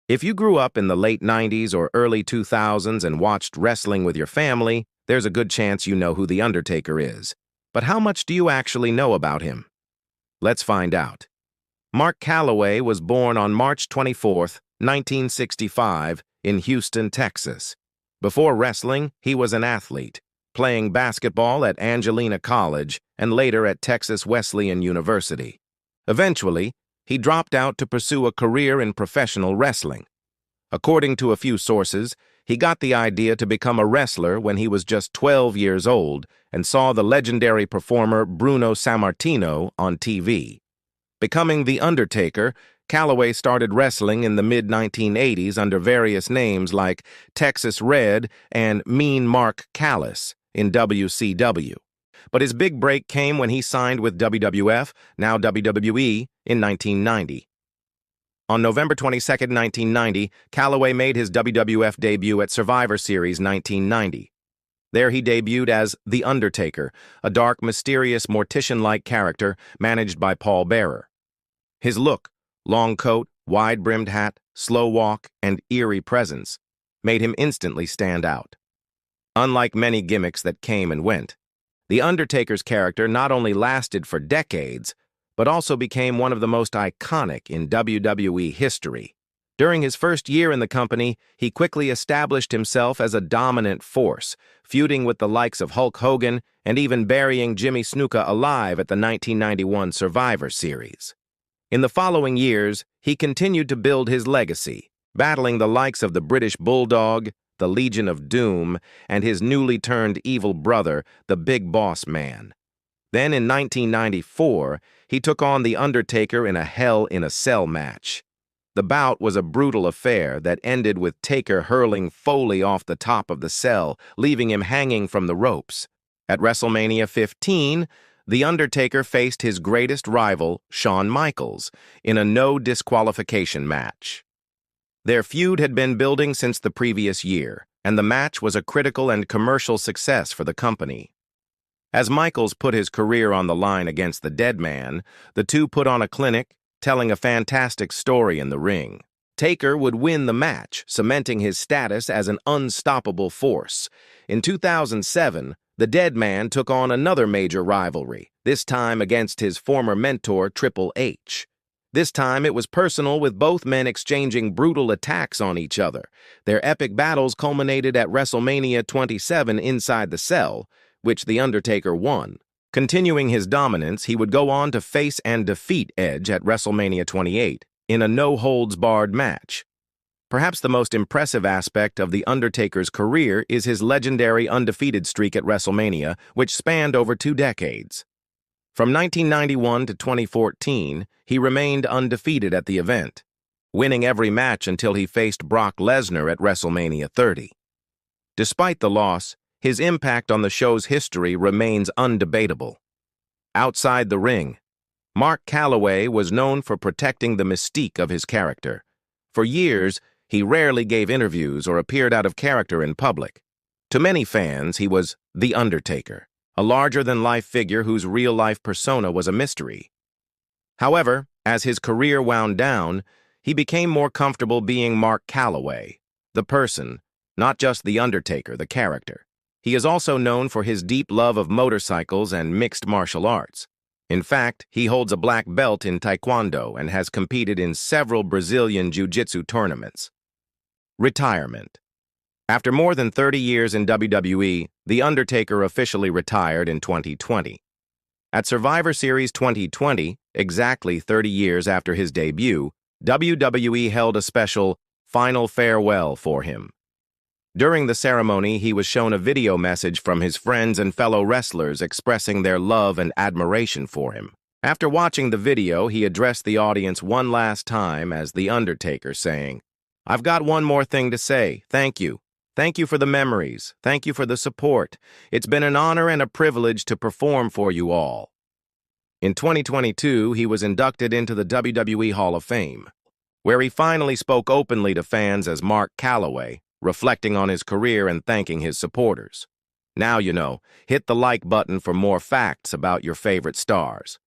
If you grew up in the late 90s or early 2000s and watched wrestling with your family, there's a good chance you know who The Undertaker is. But how much do you actually know about him? Let's find out. Mark Calloway was born on March 24, 1965, in Houston, Texas. Before wrestling, he was an athlete, playing basketball at Angelina College and later at Texas Wesleyan University. Eventually, he dropped out to pursue a career in professional wrestling. According to a few sources, he got the idea to become a wrestler when he was just 12 years old and saw the legendary performer Bruno Sammartino on TV. Becoming The Undertaker, Calloway started wrestling in the mid-1980s under various names like Texas Red and Mean Mark Callis in WCW. But his big break came when he signed with WWF, now WWE, in 1990. On November 22, 1990, Calloway made his WWF debut at Survivor Series 1990. There he debuted as The Undertaker, a dark, mysterious, mortician-like character managed by Paul Bearer. His look, long coat, wide-brimmed hat, slow walk, and eerie presence made him instantly stand out. Unlike many gimmicks that came and went, The Undertaker's character not only lasted for decades, but also became one of the most iconic in WWE history. During his first year in the company, he quickly established himself as a dominant force, feuding with the likes of Hulk Hogan and even burying Jimmy Snuka alive at the 1991 Survivor Series. In the following years, he continued to build his legacy, battling the likes of the British Bulldog, the Legion of Doom, and his newly turned evil brother, the Big Boss Man. Then in 1994, he took on The Undertaker in a Hell in a Cell match. The bout was a brutal affair that ended with Taker hurling Foley off the top of the cell, leaving him hanging from the ropes. At WrestleMania 15, The Undertaker faced his greatest rival, Shawn Michaels, in a no disqualification match. Their feud had been building since the previous year, and the match was a critical and commercial success for the company. As Michaels put his career on the line against the Dead Man, the two put on a clinic, telling a fantastic story in the ring. Taker would win the match, cementing his status as an unstoppable force. In 2007, the Dead Man took on another major rivalry, this time against his former mentor, Triple H. This time it was personal, with both men exchanging brutal attacks on each other. Their epic battles culminated at WrestleMania 27 inside the cell, which The Undertaker won. Continuing his dominance, he would go on to face and defeat Edge at WrestleMania 28 in a no-holds-barred match. Perhaps the most impressive aspect of The Undertaker's career is his legendary undefeated streak at WrestleMania, which spanned over 2 decades. From 1991 to 2014, he remained undefeated at the event, winning every match until he faced Brock Lesnar at WrestleMania 30. Despite the loss, his impact on the show's history remains undebatable. Outside the ring, Mark Calloway was known for protecting the mystique of his character. For years, he rarely gave interviews or appeared out of character in public. To many fans, he was The Undertaker, a larger-than-life figure whose real-life persona was a mystery. However, as his career wound down, he became more comfortable being Mark Calloway, the person, not just The Undertaker, the character. He is also known for his deep love of motorcycles and mixed martial arts. In fact, he holds a black belt in Taekwondo and has competed in several Brazilian Jiu-Jitsu tournaments. Retirement. After more than 30 years in WWE, The Undertaker officially retired in 2020. At Survivor Series 2020, exactly 30 years after his debut, WWE held a special final farewell for him. During the ceremony, he was shown a video message from his friends and fellow wrestlers expressing their love and admiration for him. After watching the video, he addressed the audience one last time as The Undertaker, saying, "I've got one more thing to say. Thank you. Thank you for the memories. Thank you for the support. It's been an honor and a privilege to perform for you all." In 2022, he was inducted into the WWE Hall of Fame, where he finally spoke openly to fans as Mark Calloway, reflecting on his career and thanking his supporters. Now you know, hit the like button for more facts about your favorite stars.